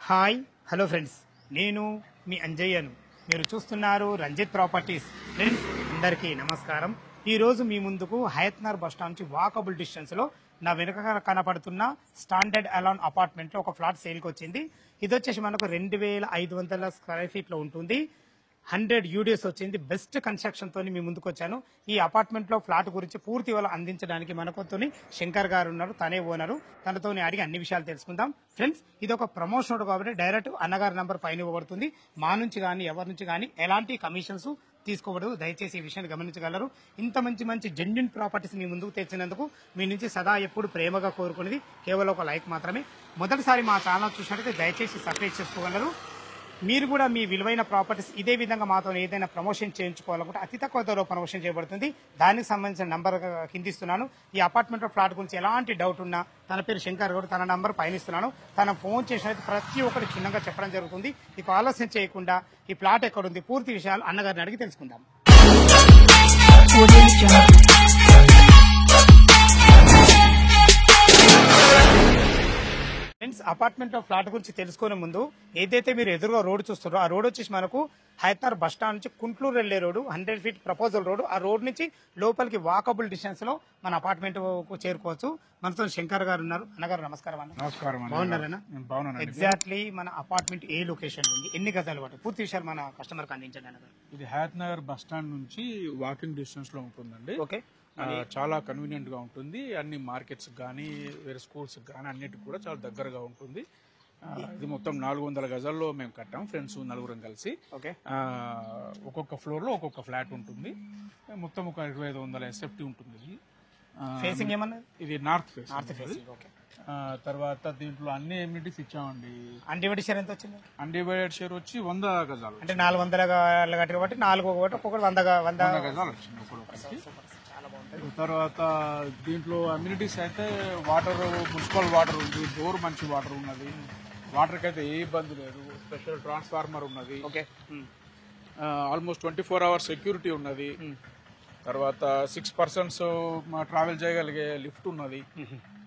Hi hello friends, నేను మీ అంజయ్యను. మీరు చూస్తున్నారు రంజిత్ ప్రాపర్టీస్. ఫ్రెండ్స్ అందరికీ నమస్కారం. ఈరోజు మీ ముందుకు హయత్నగర్ బస్ స్టాండ్ నుంచి వాకబుల్ డిస్టెన్స్లో నా వెనుక కనపడుతున్న స్టాండర్డ్ అలాన్ అపార్ట్మెంట్లో ఒక ఫ్లాట్ సేల్కి వచ్చింది. ఇది వచ్చేసి మనకు 2500 స్క్వేర్ ఫీట్లో ఉంటుంది. 100 యూడిఎస్ వచ్చింది. బెస్ట్ కన్స్ట్రక్షన్ తోని మీ ముందుకు వచ్చాను. ఈ అపార్ట్మెంట్ లో ఫ్లాట్ గురించి పూర్తి వివరాలు అందించడానికి మనతోని శంకర్ గారు ఉన్నారు. తనే ఓనరు. తనతోని అడిగి అన్ని విషయాలు తెలుసుకుందాం. ఫ్రెండ్స్, ఇది ఒక ప్రమోషన్ కాబట్టి డైరెక్ట్ అన్నగారి నంబర్ పైన ఇవ్వబడుతుంది. మా నుంచి కానీ ఎవరి నుంచి కానీ ఎలాంటి కమిషన్స్ తీసుకోబడదు. దయచేసి ఈ విషయాన్ని గమనించగలరు. ఇంత మంచి జెన్యున్ ప్రాపర్టీస్ మీ ముందుకు తెచ్చినందుకు మీ నుంచి సదా ఎప్పుడు ప్రేమగా కోరుకునేది కేవలం ఒక లైక్ మాత్రమే. మొదటిసారి మా ఛానల్ చూసినట్లయితే దయచేసి సబ్స్క్రైబ్ చేసుకోగలరు. మీరు కూడా మీ విలువైన ప్రాపర్టీస్ ఇదే విధంగా మాతో ఏదైనా ప్రమోషన్ చేయించుకోవాలనుకుంటే అతి తక్కువ ధరలో ప్రమోషన్ చేయబడుతుంది. దానికి సంబంధించిన నంబర్ కిందిస్తున్నాను. ఈ అపార్ట్మెంట్ ఫ్లాట్ గురించి ఎలాంటి డౌట్ ఉన్నా తన పేరు శంకర్ గౌడ్, తన నంబర్ పైన ఇస్తున్నాను. తన ఫోన్ చేసినట్టు ప్రతి ఒక్కటి చిన్నగా చెప్పడం జరుగుతుంది. ఇక ఆలస్యం చేయకుండా ఈ ప్లాట్ ఎక్కడుంది పూర్తి విషయాలు అన్నగారిని అడిగి తెలుసుకుందాం. ఫ్రెండ్స్, అపార్ట్మెంట్ ఫ్లాట్ గురించి తెలుసుకునే ముందు ఏదైతే మీరు ఎదురుగా రోడ్ చూస్తారో ఆ రోడ్ వచ్చేసి మనకు హయత్నగర్ బస్ స్టాండ్ నుంచి కుంట్లూరు వెళ్లే రోడ్డు, 100 ఫీట్ ప్రపోజల్ రోడ్. ఆ రోడ్ నుంచి లోపలికి వాకబుల్ డిస్టెన్స్ లో మన అపార్ట్మెంట్ కు చేరుకోవచ్చు. మనతో శంకర్ గారు ఉన్నారు. అన్నగారు నమస్కారం అన్న. నమస్కారం. బాగున్నారన్నా? బాగున్నాను. ఎగ్జాక్ట్లీ మన అపార్ట్మెంట్ ఏ లొకేషన్ ఉంది, ఎన్ని గజాలు పట్టు, పూర్తి విషయాలు మన కస్టమర్ కి అందించండి అన్నగారు. ఇది హయత్నగర్ బస్ స్టాండ్ నుంచి వాకింగ్ డిస్టెన్స్ లో ఉంటుందండి. ఓకే, చాలా కన్వీనియంట్ గా ఉంటుంది. అన్ని మార్కెట్స్ కానీ వేరే స్కూల్స్ కానీ అన్నిటికి కూడా చాలా దగ్గరగా ఉంటుంది. ఇది మొత్తం 400 గజాల్లో మేము కట్టాం, ఫ్రెండ్స్ నలుగురం కలిసి. ఓకే, ఒక్కొక్క ఫ్లోర్ లో ఒక్కొక్క ఫ్లాట్ ఉంటుంది. మొత్తం ఒక 2500 ఎస్ఎఫ్టీ ఉంటుంది. ఇది ఫేసింగ్ ఏమన్నా? ఇది నార్త్ ఫేసింగ్. ఓకే, తర్వాత దీంట్లో అన్ని ఎమ్యూనిటీస్ ఇచ్చామండి. అన్డివైడెడ్ షేర్ ఎంత వచ్చింది? అన్డివైడెడ్ షేర్ వచ్చి 100 గజాలు, అంటే 400 గజాలు కట్టి కాబట్టి 4 ఒకటి ఒక్కొక్కటి 100 గజాలు వచ్చింది ఒక్కొక్కరికి. చాలా బాగుంటుంది. తర్వాత దీంట్లో అమ్యూనిటీస్ అయితే వాటర్, మున్సిపల్ వాటర్ ఉంది, బోర్ మంచి వాటర్ ఉన్నది. వాటర్కి అయితే ఏ ఇబ్బంది లేదు. స్పెషల్ ట్రాన్స్ఫార్మర్ ఉన్నది. ఓకే, ఆల్మోస్ట్ 24 అవర్స్ సెక్యూరిటీ ఉన్నది. తర్వాత 6 పర్సన్స్ ట్రావెల్ చేయగలిగే లిఫ్ట్ ఉన్నది.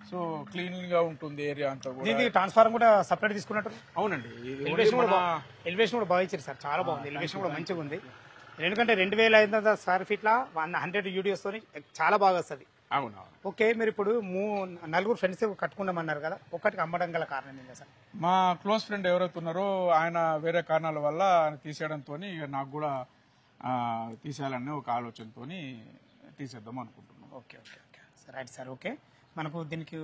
సో క్లీన్ గా ఉంటుంది ఏరియా అంతా కూడా. దీనికి ట్రాన్స్ఫార్మర్ కూడా సపరేట్ తీసుకున్నట్టు? అవునండి. ఎలివేషన్ కూడా బాగా ఇచ్చారు సార్, చాలా బాగుంది. ఎలివేషన్ కూడా మంచిగా ఉంది. ఎందుకంటే 2500 స్క్వేర్ ఫీట్ల 100 యూడిఎస్ తోని చాలా బాగా వస్తుంది. అవునా? ఓకే, మీరు ఇప్పుడు నలుగురు ఫ్రెండ్స్ కట్టుకున్నామన్నారు కదా, ఒక్కటికి అమ్మడం గల కారణం ఏంటి సార్? మా క్లోజ్ ఫ్రెండ్ ఎవరైతే ఉన్నారో ఆయన వేరే కారణాల వల్ల ఆయన తీసేయడంతో నాకు కూడా తీసేయాలనే ఒక ఆలోచనతో తీసేద్దాం అనుకుంటున్నాం. Okay okay okay sir, right sir. Okay, మనకు దీనికి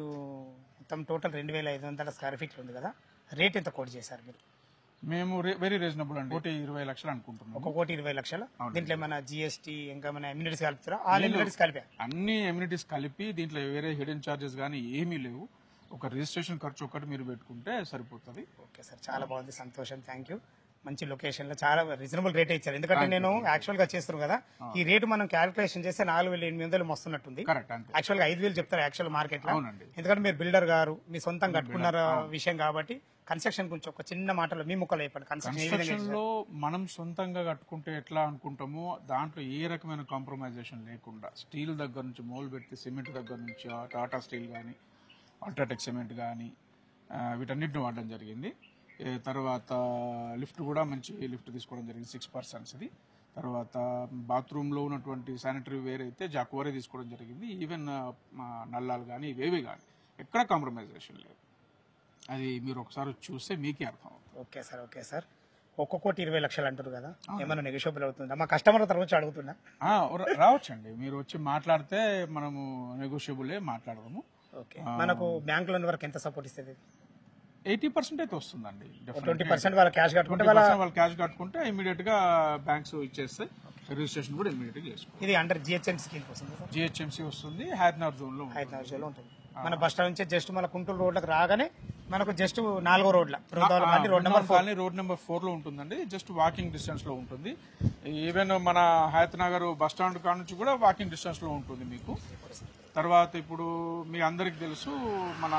మొత్తం టోటల్ 2500 స్క్వేర్ ఫీట్లు ఉంది కదా, రేట్ ఎంత కోట్ చేశారు మీరు? మేము వెరీ రీజనబుల్ అండి, 1,20,00,000 అనుకుంటున్నాం. 1,20,00,000. దీంట్లో ఏమైనా జిఎస్టీ ఇంకా ఏమైనా ఎమ్యూనిటీస్ కలుపుతారా? ఆల్ ఎమ్యూనిటీస్ కలిపా? అన్ని ఎమ్యూనిటీస్ కలిపి దీంట్లో వేరే హిడెన్ చార్జెస్ కానీ ఏమీ లేవు. ఒక రిజిస్ట్రేషన్ ఖర్చు ఒకటి మీరు పెట్టుకుంటే సరిపోతుంది. ఓకే సార్, చాలా బాగుంది, సంతోషం, థ్యాంక్ యూ. మంచి లొకేషన్ లో చాలా రీజనబుల్ రేట్ ఇచ్చారు. ఎందుకంటే నేను యాక్చువల్ గా చేస్తున్నాను కదా, ఈ రేటు మనం క్యాలిక్యులేషన్ చేస్తే 4,800 వస్తున్నట్టుంది. యాక్చువల్ గా 5,000 చెప్తారు యాక్చువల్ మార్కెట్ లో. ఎందుకంటే మీరు బిల్డర్ గారు మీ సొంతం కట్టుకున్న విషయం కాబట్టి కన్స్ట్రక్షన్ గురించి ఒక చిన్న మాటలో మీ ముక్కలు అయిపోయింది. కన్స్ట్రక్షన్ లో మనం సొంతంగా కట్టుకుంటే ఎట్లా అనుకుంటామో దాంట్లో ఏ రకమైన కాంప్రమైజేషన్ లేకుండా స్టీల్ దగ్గర నుంచి మోల్ పెట్టి సిమెంట్ దగ్గర నుంచి టాటా స్టీల్ కానీ అల్ట్రాటెక్ సిమెంట్ కానీ వీటన్నిటిని వాడడం జరిగింది. తర్వాత లిఫ్ట్ కూడా మంచి లిఫ్ట్ తీసుకోవడం జరిగింది, 6 పర్సన్స్ ఇది. తర్వాత బాత్రూంలో ఉన్నటువంటి శానిటరీ వేర్ అయితే జాక్వారే తీసుకోవడం జరిగింది. ఈవెన్ నల్లాలు కానీ ఇవేవి కానీ ఎక్కడ కాంప్రమైజేషన్ లేదు. అది మీరు ఒకసారి చూస్తే మీకే అర్థం అవుతుంది. Okay sir, okay sir. 1,20,00,000 అంటారు కదా, ఏమైనా నెగోషియబుల్ అవుతుందా? మా కస్టమర్ తరఫు నుంచి అడుగుతున్నా. రావచ్చండి, మీరు వచ్చి మాట్లాడితే మనము నెగోషియబులే మాట్లాడదాము. ఓకే, మనకు బ్యాంక్ లోన్ వరకు ఎంత సపోర్ట్ ఇస్తుంది? 80% అయితే వస్తుందండి. 20% వాళ్ళ క్యాష్ కట్టుకుంటే వాళ్ళు క్యాష్ కట్టుకుంటే ఇమీడియట్ గా బ్యాంక్స్ ఇచ్చేస్తే రిజిస్ట్రేషన్ కూడా ఇమీడియట్ గా చేసుకోవాలి. ఇది అండర్ జిహెచ్ఎంసీ స్కీమ్ వస్తుంది. జిహెచ్ఎంసీ వస్తుంది, హయత్నగర్ జోన్ లో ఉంటుంది. మన బస్ స్టాండ్ నుంచి జస్ట్ మన కుంటూరు రోడ్లకు రాగానే మనకు జస్ట్ 4వ రోడ్ల రోడ్ నెంబర్ 4 లో ఉంటుందండి. జస్ట్ వాకింగ్ డిస్టెన్స్ లో ఉంటుంది. ఈవెన్ మన హయత్నగర్ బస్ స్టాండ్ కాడ నుంచి కూడా వాకింగ్ డిస్టెన్స్ లో ఉంటుంది మీకు. తర్వాత ఇప్పుడు మీ అందరికి తెలుసు మన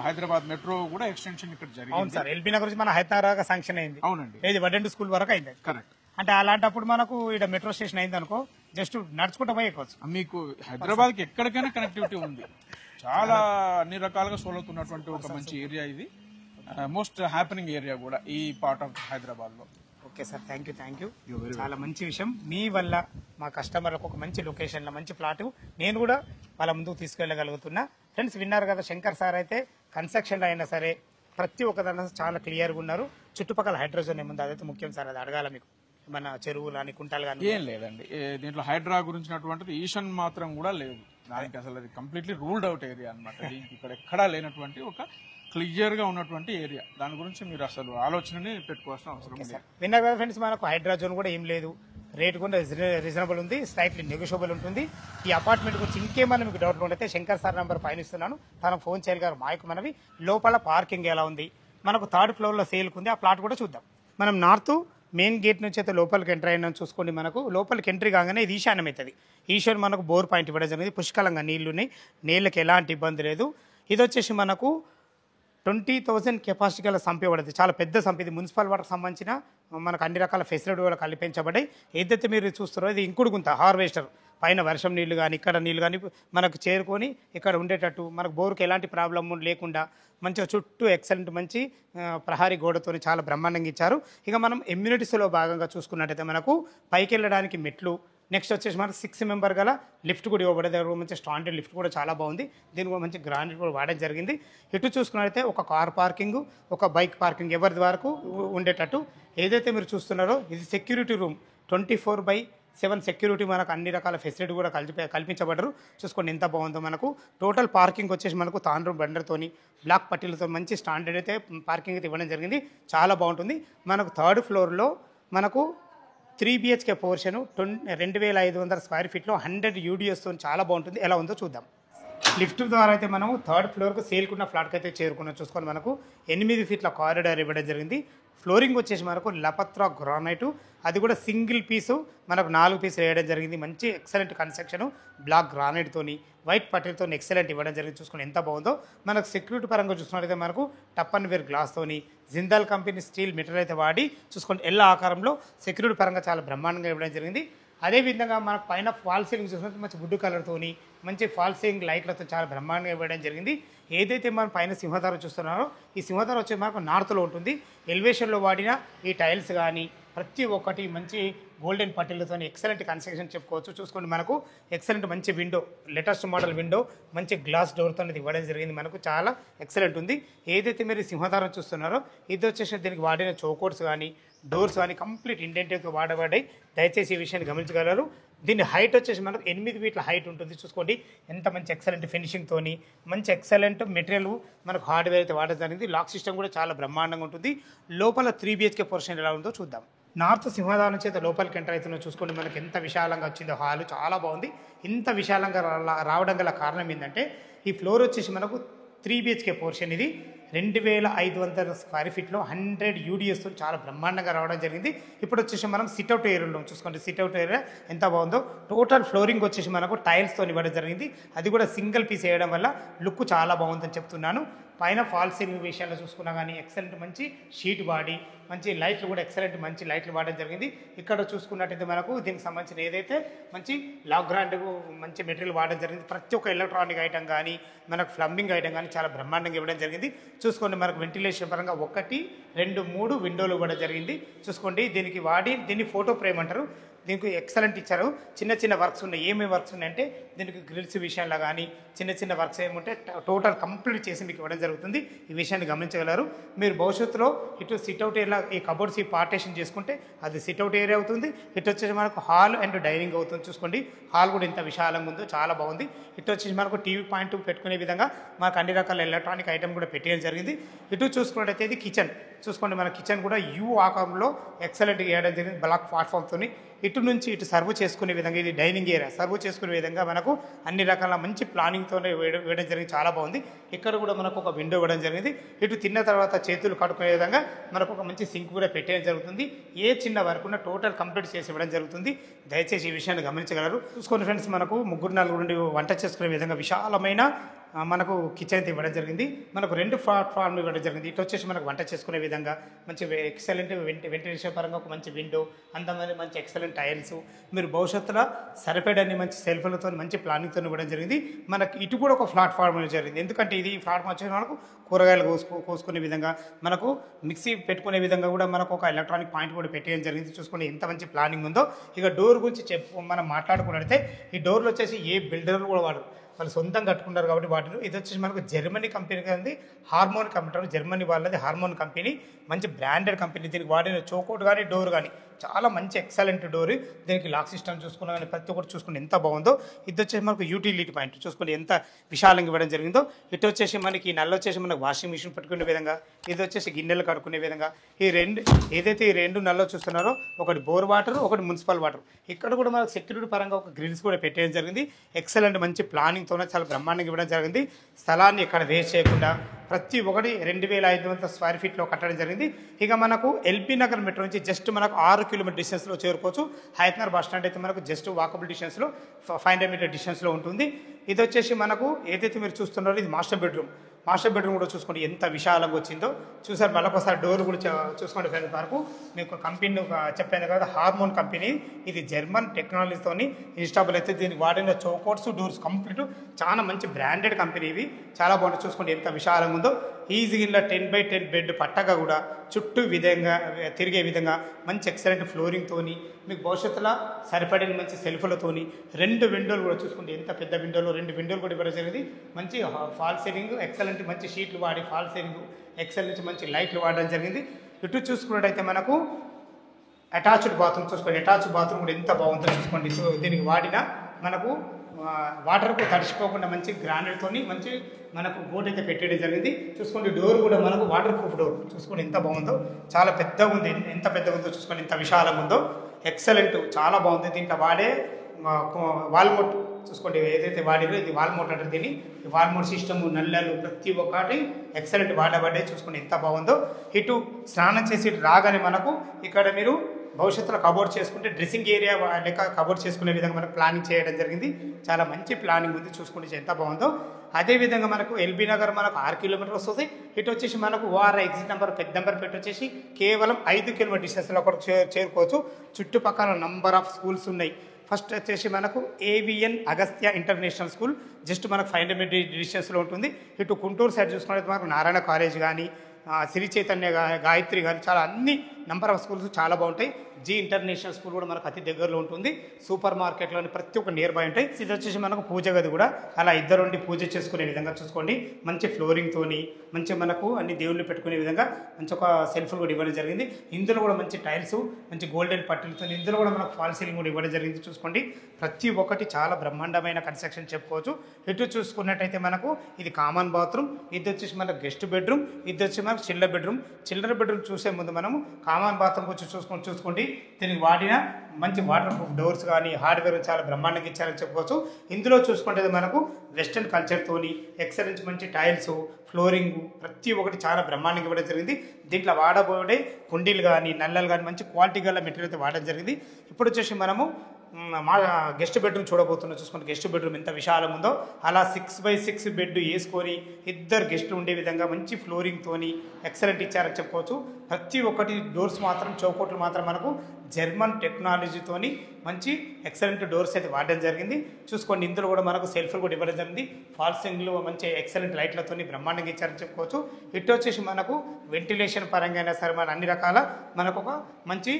హైదరాబాద్ మెట్రో కూడా ఎక్స్టెన్షన్ ఇక్కడ జరిగింది. అవును సార్, ఎల్బీ నగర్ నుంచి మన హైదరాబాద్ శాంక్షన్ అయింది. అవునండి, ఇది వడ్డెండు స్కూల్ వరకు అయింది. కరెక్ట్. అంటే అలాంటప్పుడు మనకు ఇక్కడ మెట్రో స్టేషన్ అయింది అనుకో, జస్ట్ నడుచుకుంటూ పోయేకోవచ్చు. మీకు హైదరాబాద్ కి ఎక్కడికైనా కనెక్టివిటీ ఉంది. చాలా అన్ని రకాలుగా సోలవుతున్నటువంటి ఒక మంచి ఏరియా ఇది. మోస్ట్ హ్యాపెనింగ్ ఏరియా కూడా ఈ పార్ట్ ఆఫ్ హైదరాబాద్లో. Okay sir, thank you. చాలా మంచి విషయం. మీ వల్ల మా కస్టమర్లకు ఒక మంచి లొకేషన్లో మంచి ప్లాట్ నేను కూడా వాళ్ళ ముందుకు తీసుకెళ్ళగలుగుతున్నా. ఫ్రెండ్స్ విన్నారు కదా, శంకర్ సార్ అయితే కన్స్ట్రక్షన్లో అయినా సరే ప్రతి ఒక్కదాని చాలా క్లియర్గా ఉన్నారు. చుట్టుపక్కల హైడ్రోజన్ ఏముంది అదైతే ముఖ్యం సార్, అది అడగాల మీకు. మన చెరువులు కానీ కుంటలు కానీ ఏం లేదండి. దీంట్లో హైడ్రా గురించినటువంటిది ఈషన్ మాత్రం కూడా లేదు. దానికి అసలు అది కంప్లీట్లీ రూల్డ్ అవుట్ ఏరియా అనమాట. దీనికి ఇక్కడ ఎక్కడా లేనటువంటి ఒక క్లియర్ గా ఉన్నటువంటి ఏరియా. దాని గురించి మీరు అసలు ఆలోచనని పెట్టుకోవాల్సిన అవసరం లేదు. విన్నారు కదా ఫ్రెండ్స్, మనకు హైడ్రోజన్ కూడా ఏం లేదు, రేట్ కూడా రీజనబుల్ ఉంది, స్లైట్లీ నెగోషియబుల్ ఉంటుంది. ఈ అపార్ట్మెంట్ గురించి ఇంకేమైనా మీకు డౌట్ ఉంటే శంకర్ సార్ నెంబర్ పైన ఇస్తున్నాను, తన ఫోన్ చేయగలరు. మాకు మనవి లోపల పార్కింగ్ ఎలా ఉంది, మనకు 3rd ఫ్లోర్లో సేల్కి ఉంది, ఆ ప్లాట్ కూడా చూద్దాం. మనం నార్త్ మెయిన్ గేట్ నుంచి అయితే లోపలికి ఎంటర్ అయినా చూసుకోండి. మనకు లోపలికి ఎంట్రీ కాగానే ఇది ఈశాన్యం అవుతుంది. ఈశాన్యం మనకు బోర్ పాయింట్ ఇవ్వడం జరిగింది, పుష్కలంగా నీళ్లు ఉన్నాయి, నీళ్ళకి ఎలాంటి ఇబ్బంది లేదు. ఇది వచ్చేసి మనకు 20,000 కెపాసిటీ గల సంప్ ఇవ్వడది, చాలా పెద్ద సంప్. ఇది మున్సిపల్ వాటర్కి సంబంధించిన మనకు అన్ని రకాల ఫెసిలిటీ కూడా కల్పించబడ్డాయి. ఏదైతే మీరు చూస్తారో ఇది ఇంకుడు గుంత హార్వెస్టర్, పైన వర్షం నీళ్లు కానీ ఇక్కడ నీళ్లు కానీ మనకు చేరుకొని ఇక్కడ ఉండేటట్టు, మనకు బోర్కి ఎలాంటి ప్రాబ్లం లేకుండా మంచిగా చుట్టూ ఎక్సలెంట్ మంచి ప్రహారీ గోడతో చాలా బ్రహ్మాండంగా ఇచ్చారు. ఇక మనం ఎమ్యూనిటీస్లో భాగంగా చూసుకున్నట్టయితే మనకు పైకి వెళ్ళడానికి మెట్లు, నెక్స్ట్ వచ్చేసి మనకు 6 మెంబర్ గల లిఫ్ట్ కూడా ఇవ్వబడేది. మంచి స్టాండర్డ్ లిఫ్ట్ కూడా చాలా బాగుంది, దీనికి కూడా మంచి గ్రాండ్ కూడా వాడడం జరిగింది. ఇటు చూసుకున్నట్లయితే ఒక కార్ పార్కింగ్, ఒక బైక్ పార్కింగ్ ఎవరి వరకు ఉండేటట్టు. ఏదైతే మీరు చూస్తున్నారో ఇది సెక్యూరిటీ రూమ్, 24/7 సెక్యూరిటీ, మనకు అన్ని రకాల ఫెసిలిటీ కూడా కల్పించబడ్డారు. చూసుకోండి ఎంత బాగుందో. మనకు టోటల్ పార్కింగ్ వచ్చేసి మనకు తాండ్రూమ్ బండర్తోని బ్లాక్ పట్టీలతో మంచి స్టాండర్డ్ అయితే పార్కింగ్ అయితే ఇవ్వడం జరిగింది, చాలా బాగుంటుంది. మనకు 3rd ఫ్లోర్లో మనకు 3 BHK పోర్షన్ 2,500 స్క్వేర్ ఫీట్లో 100 UDSతో చాలా బాగుంటుంది. ఎలా ఉందో చూద్దాం. లిఫ్ట్ ద్వారా అయితే మనము 3rd ఫ్లోర్కు సేల్కున్న ఫ్లాట్కి అయితే చేరుకున్నాం. చూసుకొని మనకు 8 ఫీట్ల కారిడార్ ఇవ్వడం జరిగింది. ఫ్లోరింగ్ వచ్చేసి మనకు లపత్రా గ్రానైటు, అది కూడా సింగిల్ పీసు మనకు 4 పీసులు వేయడం జరిగింది. మంచి ఎక్సలెంట్ కన్స్ట్రక్షన్, బ్లాక్ గ్రానైట్తోని వైట్ పట్టీలతో ఎక్సలెంట్ ఇవ్వడం జరిగింది. చూసుకొని ఎంత బాగుందో. మనకు సెక్యూరిటీ పరంగా చూసుకున్నట్లయితే మనకు టప్ అండ్ వేర్ గ్లాస్తోని జిందాల్ కంపెనీ స్టీల్ మెటీరియల్ అయితే వాడి చూసుకొని ఎల్ల ఆకారంలో సెక్యూరిటీ పరంగా చాలా బ్రహ్మాండంగా ఇవ్వడం జరిగింది. అదేవిధంగా మనకు పైన ఫాల్ సీలింగ్ చూసినట్టు మంచి వుడ్ కలర్తోని మంచి ఫాల్ సీలింగ్ లైట్లతో చాలా బ్రహ్మాండంగా ఇవ్వడం జరిగింది. ఏదైతే మనం పైన సింహధార చూస్తున్నారో ఈ సింహధార వచ్చి మనకు నార్త్లో ఉంటుంది. ఎలివేషన్లో వాడిన ఈ టైల్స్ కానీ ప్రతి ఒక్కటి మంచి గోల్డెన్ పట్టీలతో ఎక్సలెంట్ కన్స్ట్రక్షన్ చెప్పుకోవచ్చు. చూసుకోండి మనకు ఎక్సలెంట్ మంచి విండో, లేటెస్ట్ మోడల్ విండో, మంచి గ్లాస్ డోర్తో ఇవ్వడం జరిగింది. మనకు చాలా ఎక్సలెంట్ ఉంది. ఏదైతే మీరు సింహధారం చూస్తున్నారో ఇది వచ్చేసి దీనికి వాడిన చౌకోట్స్ కానీ డోర్స్ కానీ కంప్లీట్ ఇండెంటివ్తో వాడబడ్డాయి. దయచేసి ఈ విషయాన్ని గమనించగలరు. దీని హైట్ వచ్చేసి మనకు 8 ఫీట్ల హైట్ ఉంటుంది. చూసుకోండి ఎంత మంచి ఎక్సలెంట్ ఫినిషింగ్తోని మంచి ఎక్సలెంట్ మెటీరియల్ మనకు హార్డ్వేర్ అయితే వాడడం జరిగింది. లాక్ సిస్టమ్ కూడా చాలా బ్రహ్మాండంగా ఉంటుంది. లోపల 3 BHK పోర్షన్ ఎలా ఉందో చూద్దాం. నార్త్ సింహధారం నుంచి అయితే లోపలికి ఎంటర్ అవుతున్నా చూసుకోండి మనకి ఎంత విశాలంగా వచ్చిందో. హాలు చాలా బాగుంది. ఇంత విశాలంగా రావడం గల కారణం ఏంటంటే ఈ ఫ్లోర్ వచ్చేసి మనకు 3 BHK పోర్షన్. ఇది 2,500 స్క్వేర్ ఫీట్లో 100 UDSతో చాలా బ్రహ్మాండంగా రావడం జరిగింది. ఇప్పుడు వచ్చేసి మనం సిట్అవుట్ ఏరియాలో చూసుకోండి. సిట్అవుట్ ఏరియా ఎంత బాగుందో. టోటల్ ఫ్లోరింగ్ వచ్చేసి మనకు టైల్స్తో ఇవ్వడం జరిగింది. అది కూడా సింగిల్ పీస్ వేయడం వల్ల లుక్ చాలా బాగుందని చెప్తున్నాను. పైన ఫాల్ సీలింగ్ విషయాల్లో చూసుకున్నా కానీ ఎక్సలెంట్ మంచి షీట్ వాడి మంచి లైట్లు కూడా ఎక్సలెంట్ మంచి లైట్లు వాడడం జరిగింది. ఇక్కడ చూసుకున్నట్టయితే మనకు దీనికి సంబంధించిన ఏదైతే మంచి లాక్ గ్రాండ్ మంచి మెటీరియల్ వాడడం జరిగింది. ప్రతి ఒక్క ఎలక్ట్రానిక్ ఐటమ్ కానీ మనకు ప్లంబింగ్ ఐటమ్ కానీ చాలా బ్రహ్మాండంగా ఇవ్వడం జరిగింది. చూసుకోండి మనకు వెంటిలేషన్ పరంగా 1, 2, 3 విండోలు ఇవ్వడం జరిగింది. చూసుకోండి దీనికి వాడి దీన్ని ఫోటో ఫ్రేమ్ అంటారు. దీనికి ఎక్సలెంట్ ఇచ్చారు. చిన్న చిన్న వర్క్స్ ఉన్నాయి. ఏమేమి వర్క్స్ ఉన్నాయంటే దీనికి గ్రిల్స్ విషయంలో కానీ చిన్న చిన్న వర్క్స్ ఏముంటే టోటల్ కంప్లీట్ చేసి మీకు ఇవ్వడం జరుగుతుంది. ఈ విషయాన్ని గమనించగలరు. మీరు భవిష్యత్తులో ఇటు సిట్అవుట్ ఏరియా ఈ కబోర్డ్స్ ఈ పార్టేషన్ చేసుకుంటే అది సిట్అవుట్ ఏరియా అవుతుంది. ఇటు వచ్చేసి మనకు హాల్ అండ్ డైనింగ్ అవుతుంది. చూసుకోండి హాల్ కూడా ఇంత విశాలంగా ఉందో చాలా బాగుంది. ఇటు వచ్చేసి మనకు టీవీ పాయింట్ పెట్టుకునే విధంగా మనకు అన్ని రకాల ఎలక్ట్రానిక్ ఐటమ్ కూడా పెట్టేయడం జరిగింది. ఇటు చూసుకున్నట్టయితే ఇది కిచెన్. చూసుకోండి మన కిచెన్ కూడా యూ ఆకారంలో ఎక్సలెంట్గా వేయడం జరిగింది బ్లాక్ ప్లాట్ఫామ్తో. ఇటు నుంచి ఇటు సర్వ్ చేసుకునే విధంగా ఇది డైనింగ్ ఏరియా. సర్వ్ చేసుకునే విధంగా మనకు అన్ని రకాల మంచి ప్లానింగ్తోనే వేయడం జరిగింది. చాలా బాగుంది. ఇక్కడ కూడా మనకు ఒక విండో ఇవ్వడం జరిగింది. ఇటు తిన్న తర్వాత చేతులు కడుక్కునే విధంగా మనకు ఒక మంచి సింక్ కూడా పెట్టేయడం జరుగుతుంది. ఏ చిన్న వర్క్ ఉన్న టోటల్ కంప్లీట్ చేసి ఇవ్వడం జరుగుతుంది. దయచేసి ఈ విషయాన్ని గమనించగలరు. చూసుకోండి ఫ్రెండ్స్ మనకు 3-4 నుండి వంట చేసుకునే విధంగా విశాలమైన మనకు కిచెన్ అయితే ఇవ్వడం జరిగింది. మనకు 2 ప్లాట్ఫామ్ ఇవ్వడం జరిగింది. ఇటు వచ్చేసి మనకు వంట చేసుకునే విధంగా మంచి ఎక్సలెంట్ వెంటిలేషన్ పరంగా ఒక మంచి విండో, అందమైన మంచి ఎక్సలెంట్ టైల్స్, మీరు భవిష్యత్తులో సరిపడని మంచి సెల్ఫ్లతో మంచి ప్లానింగ్తో ఇవ్వడం జరిగింది. మనకి ఇటు కూడా ఒక ప్లాట్ఫామ్ జరిగింది. ఎందుకంటే ఇది ప్లాట్ఫామ్ వచ్చేసి మనకు కూరగాయలు కోసుకునే విధంగా, మనకు మిక్సీ పెట్టుకునే విధంగా కూడా మనకు ఒక ఎలక్ట్రానిక్ పాయింట్ కూడా పెట్టేయడం జరిగింది. చూసుకుని ఎంత మంచి ప్లానింగ్ ఉందో. ఇక డోర్ గురించి మనం మాట్లాడుకున్నట్లయితే ఈ డోర్లు వచ్చేసి ఏ బిల్డర్ కూడా వాళ్ళు సొంతంగా కట్టుకుంటారు కాబట్టి వాటిలో ఇది వచ్చేసి మనకు జర్మనీ కంపెనీ కానీ హార్మోన్ కంపెనీ, జర్మనీ వాళ్ళది హార్మోన్ కంపెనీ, మంచి బ్రాండెడ్ కంపెనీ. దీనికి వాడిన చోకోట్ కానీ డోర్ కానీ చాలా మంచి ఎక్సలెంట్ డోర్. దీనికి లాక్ సిస్టమ్ చూసుకున్నా కానీ ప్రతి ఒక్కటి చూసుకుని ఎంత బాగుందో. ఇది వచ్చేసి మనకు యూటిలిటీ పాయింట్ చూసుకుని ఎంత విశాలంగా ఇవ్వడం జరిగిందో. ఇటు వచ్చేసి మనకి నల్ల వచ్చేసి మనకు వాషింగ్ మిషన్ పెట్టుకునే విధంగా, ఇది వచ్చేసి గిన్నెలు కడుక్కునే విధంగా. ఈ రెండు నల్లో చూస్తున్నారో ఒకటి బోర్ వాటర్, ఒకటి మున్సిపల్ వాటర్. ఇక్కడ కూడా మనకు సెక్యూరిటీ పరంగా ఒక గ్రిల్స్ కూడా పెట్టేయడం జరిగింది. ఎక్సలెంట్ మంచి ప్లానింగ్తోనే చాలా బ్రహ్మాండంగా ఇవ్వడం జరిగింది. స్థలాన్ని ఇక్కడ వేస్ట్ చేయకుండా ప్రతి ఒక్కటి 2500 స్క్వేర్ ఫీట్లో కట్టడం జరిగింది. ఇక మనకు ఎల్బీ నగర్ మెట్రో నుంచి జస్ట్ మనకు 6 కిలోమీటర్ డిస్టెన్స్లో చేరుకోవచ్చు. హయత్నగర్ బస్ స్టాండ్ అయితే మనకు జస్ట్ వాకబుల్ డిస్టెన్స్లో 500 మీటర్ డిస్టెన్స్లో ఉంటుంది. ఇది వచ్చేసి మనకు ఏదైతే మీరు చూస్తున్నారో ఇది మాస్టర్ బెడ్రూమ్ కూడా చూసుకోండి ఎంత విశాలంగా వచ్చిందో. చూసారు మళ్ళొకసారి డోర్ కూడా చూసుకోండి ఫ్రెండ్స్. వరకు మీకు కంపెనీ చెప్పాను కదా, హార్మోన్ కంపెనీ. ఇది జర్మన్ టెక్నాలజీతోని ఇన్స్టాబుల్ అయితే దీనికి వాడిన చౌకోట్స్ డోర్స్ కంప్లీట్ చాలా మంచి బ్రాండెడ్ కంపెనీ. ఇవి చాలా బాగుంటుంది. చూసుకోండి ఎంత విశాలంగా ఉందో. ఈజీగా ఇలా 10x10 బెడ్ పట్టగా కూడా చుట్టూ విధంగా తిరిగే విధంగా మంచి ఎక్సలెంట్ ఫ్లోరింగ్తోని, మీకు భవిష్యత్తులో సరిపడిన మంచి సెల్ఫ్లతోని 2 విండోలు కూడా చూసుకోండి ఎంత పెద్ద విండోలు, 2 విండోలు కూడా ఇవ్వడం జరిగింది. మంచి ఫాల్ సీలింగ్ ఎక్సలెంట్ మంచి షీట్లు వాడి ఫాల్ సీలింగ్ ఎక్సలెంట్ మంచి లైట్లు వాడడం జరిగింది. ఇటు చూసుకున్నట్టయితే మనకు అటాచ్డ్ బాత్రూమ్ చూసుకోండి. అటాచ్డ్ బాత్రూమ్ కూడా ఎంత బాగుందో చూసుకోండి. దీనికి వాడిన మనకు వాటర్కు తడిచిపోకుండా మంచి గ్రానైట్తోని మంచి మనకు బోర్డు అయితే పెట్టేయడం జరిగింది. చూసుకోండి డోర్ కూడా మనకు వాటర్ ప్రూఫ్ డోర్. చూసుకోండి ఎంత బాగుందో, చాలా పెద్దగా ఉంది. ఎంత పెద్దగా ఉందో చూసుకోండి, ఎంత విశాలంగా ఉందో. ఎక్సలెంట్ చాలా బాగుంది. దీంట్లో వాడే వాల్మోట్ చూసుకోండి ఏదైతే వాడిరో ఇది వాల్మోట్ అంటారు దీన్ని. ఈ వాల్మోట్ సిస్టమ్ నల్లలు ప్రతి ఒక్కటి ఎక్సలెంట్ వాడబడ్డే. చూసుకోండి ఎంత బాగుందో. ఇటు స్నానం చేసి రాగానే మనకు ఇక్కడ మీరు భవిష్యత్తులో కబోర్డ్ చేసుకుంటే డ్రెస్సింగ్ ఏరియా లెక్క కబోర్డ్ చేసుకునే విధంగా మనకు ప్లానింగ్ చేయడం జరిగింది. చాలా మంచి ప్లానింగ్ ఉంది. చూసుకుంటే ఎంత బాగుందో. అదేవిధంగా మనకు ఎల్బీ నగర్ మనకు 6 కిలోమీటర్ వస్తుంది. ఇటు వచ్చేసి మనకు ఓఆర్ ఎగ్జిట్ నెంబర్ పెద్ద నెంబర్ పెట్టి వచ్చేసి కేవలం 5 కిలోమీటర్ డిస్టెన్స్లో అక్కడికి చేరుకోవచ్చు. చుట్టుపక్కల నంబర్ ఆఫ్ స్కూల్స్ ఉన్నాయి. ఫస్ట్ వచ్చేసి మనకు AVN Agastya international school just మనకు 500 మీటర్ డిస్టెన్స్లో ఉంటుంది. ఇటు గుంటూరు సైడ్ చూసుకున్నట్లయితే మనకు నారాయణ కాలేజ్ కానీ, శ్రీ చైతన్య గాయత్రి కానీ చాలా అన్ని నంబర్ ఆఫ్ స్కూల్స్ చాలా బాగుంటాయి. జీ ఇంటర్నేషనల్ స్కూల్ కూడా మనకు అతి దగ్గరలో ఉంటుంది. సూపర్ మార్కెట్లోని ప్రతి ఒక్క నియర్ బై ఉంటాయి. ఇది వచ్చేసి మనకు పూజ గది కూడా అలా ఇద్దరుండి పూజ చేసుకునే విధంగా చూసుకోండి. మంచి ఫ్లోరింగ్తోని మంచి మనకు అన్ని దేవుళ్ళు పెట్టుకునే విధంగా మంచి ఒక సెల్ఫ్లు కూడా ఇవ్వడం జరిగింది. ఇందులో కూడా మంచి టైల్స్ మంచి గోల్డెన్ పట్టులతో ఇందులో కూడా మనకు ఫాల్ సీలింగ్ కూడా ఇవ్వడం జరిగింది. చూసుకోండి ప్రతి ఒక్కటి చాలా బ్రహ్మాండమైన కన్స్ట్రక్షన్ చెప్పుకోవచ్చు. ఇటు చూసుకున్నట్టయితే మనకు ఇది కామన్ బాత్రూమ్, ఇది వచ్చేసి మనకు గెస్ట్ బెడ్రూమ్, ఇది వచ్చి మనకు చిల్లర బెడ్రూమ్ చూసే ముందు మనము కామన్ బాత్రూమ్ వచ్చి చూసుకోండి. దీనికి వాడిన మంచి వాటర్ ప్రూఫ్ డోర్స్ కానీ హార్డ్వేర్ చాలా బ్రహ్మాండంగా ఇచ్చారని చెప్పుకోవచ్చు. ఇందులో చూసుకుంటే మనకు వెస్టర్న్ కల్చర్తోని ఎక్సలెంట్ మంచి టైల్స్ ఫ్లోరింగ్ ప్రతి ఒక్కటి చాలా బ్రహ్మాండంగా ఇవ్వడం జరిగింది. దీంట్లో వాడబోయే కుండీలు కానీ నల్లలు కానీ మంచి క్వాలిటీ గల మెటీరియల్ అయితే వాడడం జరిగింది. ఇప్పుడు వచ్చేసి మనము మా గెస్ట్ బెడ్రూమ్ చూడబోతున్నాం. చూసుకోండి గెస్ట్ బెడ్రూమ్ ఎంత విశాలం ఉందో. అలా 6x6 బెడ్ వేసుకొని ఇద్దరు గెస్టులు ఉండే విధంగా మంచి ఫ్లోరింగ్తోని ఎక్సలెంట్ ఇచ్చారని చెప్పుకోవచ్చు. ప్రతి ఒక్కటి డోర్స్ మాత్రం చౌకోట్లు మాత్రం మనకు జర్మన్ టెక్నాలజీతోని మంచి ఎక్సలెంట్ డోర్స్ అయితే వాడడం జరిగింది. చూసుకోండి ఇందులో కూడా మనకు సెల్ఫ్లు కూడా ఇవ్వడం జరిగింది. ఫాల్ సీలింగ్లో మంచి ఎక్సలెంట్ లైట్లతోని బ్రహ్మాండంగా ఇచ్చారని చెప్పుకోవచ్చు. ఇటు వచ్చేసి మనకు వెంటిలేషన్ పరంగా అయినా సరే మన అన్ని రకాల మనకు ఒక మంచి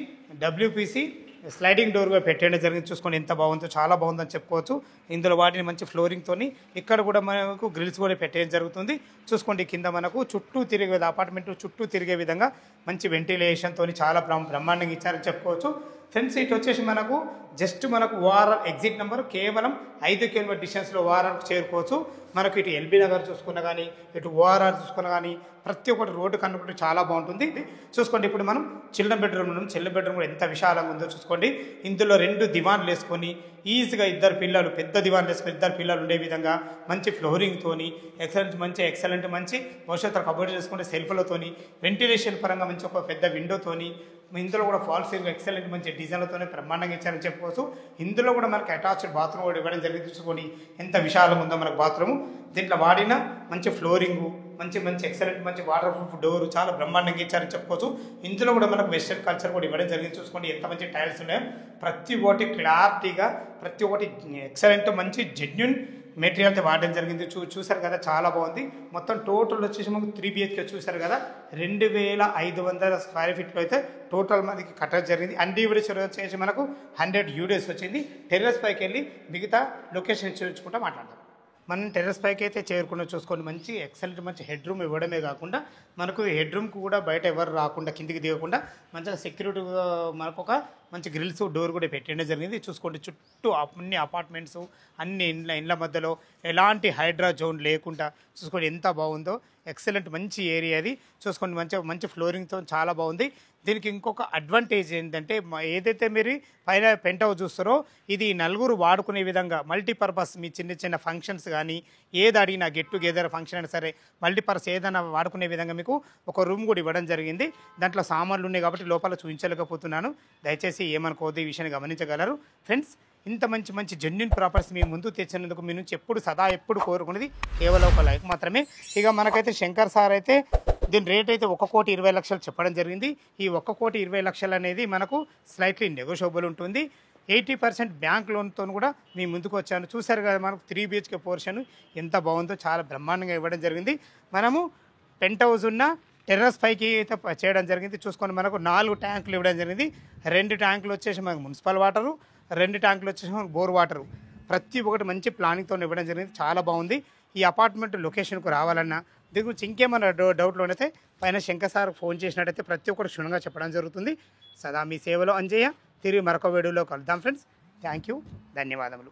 WPC స్లైడింగ్ డోర్ కూడా పెట్టేయడం జరిగింది. చూసుకొని ఎంత బాగుందో, చాలా బాగుందని చెప్పుకోవచ్చు. ఇందులో వాటిని మంచి ఫ్లోరింగ్తోని ఇక్కడ కూడా మనకు గ్రిల్స్ కూడా పెట్టేయడం జరుగుతుంది. చూసుకోండి కింద మనకు చుట్టూ తిరిగే అపార్ట్మెంట్ చుట్టూ తిరిగే విధంగా మంచి వెంటిలేషన్తో చాలా బ్రహ్మాండంగా ఇచ్చారని చెప్పుకోవచ్చు. ఫ్రెండ్స్ ఇటు వచ్చేసి మనకు జస్ట్ మనకు ఓఆర్ఆర్ ఎగ్జిట్ నెంబర్ కేవలం 5 కిలోమీటర్ డిస్టెన్స్లో ఓఆర్ఆర్కి చేరుకోవచ్చు. మనకు ఇటు ఎల్బీ నగర్ చూసుకున్నా కానీ ఇటు ఓఆర్ఆర్ చూసుకున్నా కానీ ప్రతి ఒక్కటి రోడ్డు కనుక్కుంటే చాలా బాగుంటుంది. చూసుకోండి ఇప్పుడు మనం చిల్డ్రన్ బెడ్రూమ్ కూడా ఎంత విశాలంగా ఉందో చూసుకోండి. ఇందులో 2 దివాన్లు వేసుకొని ఈజీగా పెద్ద దివాన్లు వేసుకొని 2 పిల్లలు ఉండే విధంగా మంచి ఫ్లోరింగ్తోని ఎక్సలెంట్ మంచి భవిష్యత్తులో కబోర్డ్ చేసుకుంటే సెల్ఫ్లతోని వెంటిలేషన్ పరంగా మంచి ఒక పెద్ద విండోతోని ఇందులో కూడా ఫాల్ సీలింగ్ ఎక్సలెంట్ మంచి డిజైన్లతోనే బ్రహ్మాండంగా ఇచ్చారని చెప్పుకోవచ్చు. చెప్పుకోవచ్చు. ఇందులో కూడా మనకి అటాచ్డ్ బాత్రూమ్ కూడా ఇవ్వడం జరిగింది. చూసుకొని ఎంత విశాలం ఉందో మనకు బాత్రూమ్. దీంట్లో వాడిన మంచి ఫ్లోరింగు, మంచి మంచి ఎక్సలెంట్ మంచి వాటర్ ప్రూఫ్ డోరు చాలా బ్రహ్మాండంగా ఇచ్చారని చెప్పుకోవచ్చు. ఇందులో కూడా మనకు వెస్టర్న్ కల్చర్ కూడా ఇవ్వడం జరిగింది. చూసుకోండి ఎంత మంచి టైల్స్ ఉన్నాయో, ప్రతి ఒక్కటి క్లారిటీగా, ప్రతి ఒక్కటి ఎక్సలెంట్ మంచి జెన్యున్ మెటీరియల్తో వాడడం జరిగింది. చూసారు కదా, చాలా బాగుంది. మొత్తం టోటల్ వచ్చేసి మనకు 3 BHK చూసారు కదా, 2500 స్క్వేర్ ఫీట్లో అయితే టోటల్ మనకి కట్టడం జరిగింది. అన్డివిడెడ్ వచ్చేసి మనకు 100 యూడేస్ వచ్చింది. టెర్రస్ పైకి వెళ్ళి మిగతా లొకేషన్ చూసుకుంటూ మాట్లాడదాం. మనం టెర్రస్ పైకి అయితే చేరుకుని చూసుకొని మంచి ఎక్సలెంట్ మంచి హెడ్ రూమ్ ఇవ్వడమే కాకుండా మనకు హెడ్ రూమ్కి కూడా బయట ఎవరు రాకుండా కిందికి దిగకుండా మంచిగా సెక్యూరిటీ మనకు ఒక మంచి గ్రిల్స్ డోర్ కూడా పెట్టడం జరిగింది. చూసుకోండి చుట్టూ అన్ని అపార్ట్మెంట్స్ అన్ని ఇండ్ల మధ్యలో ఎలాంటి హైడ్రా జోన్ లేకుండా చూసుకోండి ఎంత బాగుందో. ఎక్సలెంట్ మంచి ఏరియా అది. చూసుకోండి మంచి ఫ్లోరింగ్తో చాలా బాగుంది. దీనికి ఇంకొక అడ్వాంటేజ్ ఏంటంటే ఏదైతే మీరు పైన పెంట్ హౌస్ చూస్తారో ఇది నలుగురు వాడుకునే విధంగా మల్టీపర్పస్ మీ చిన్న చిన్న ఫంక్షన్స్ కానీ ఏది అడిగినా గెట్ టుగెదర్ ఫంక్షన్ అయినా సరే మల్టీపర్పస్ ఏదైనా వాడుకునే విధంగా మీకు ఒక రూమ్ కూడా ఇవ్వడం జరిగింది. దాంట్లో సామాన్లు ఉన్నాయి కాబట్టి లోపల చూపించలేకపోతున్నాను, దయచేసి ఏమనుకోవద్దు, ఈ విషయాన్ని గమనించగలరు. ఫ్రెండ్స్, ఇంత మంచి మంచి జెన్యున్ ప్రాపర్టీస్ మీ ముందు తెచ్చినందుకు మీ నుంచి ఎప్పుడు కోరుకునేది కేవలం ఒక లైక్ మాత్రమే. ఇక మనకైతే శంకర్ సార్ అయితే దీని రేట్ అయితే 1,20,00,000 చెప్పడం జరిగింది. ఈ 1,20,00,000 అనేది మనకు స్లైట్లీ నెగోషియబుల్ ఉంటుంది. 80% బ్యాంక్ లోన్తో కూడా మీ ముందుకు వచ్చాను. చూసారు కదా మనకు 3 BHK పోర్షన్ ఎంత బాగుందో, చాలా బ్రహ్మాండంగా ఇవ్వడం జరిగింది. మనము పెంట్ హౌస్ ఉన్న టెర్రస్ పైకి అయితే చేయడం జరిగింది. చూసుకొని మనకు 4 ట్యాంకులు ఇవ్వడం జరిగింది. 2 ట్యాంకులు వచ్చేసి మనకు మున్సిపల్ వాటరు, 2 ట్యాంకులు వచ్చేసి మనకు బోర్ వాటరు, ప్రతి ఒక్కటి మంచి ప్లానింగ్తో ఇవ్వడం జరిగింది. చాలా బాగుంది. ఈ అపార్ట్మెంట్ లొకేషన్కు రావాలన్నా దీని గురించి ఇంకేమైనా డౌట్లు ఉన్నట్లయితే పైన శంకర్ సార్ ఫోన్ చేసినట్టయితే ప్రతి ఒక్కటి క్షుణ్ణంగా చెప్పడం జరుగుతుంది. సదా మీ సేవలో అంజయ్య. తిరిగి మరొక వీడియోలో కలుద్దాం ఫ్రెండ్స్. థ్యాంక్ యూ, ధన్యవాదములు.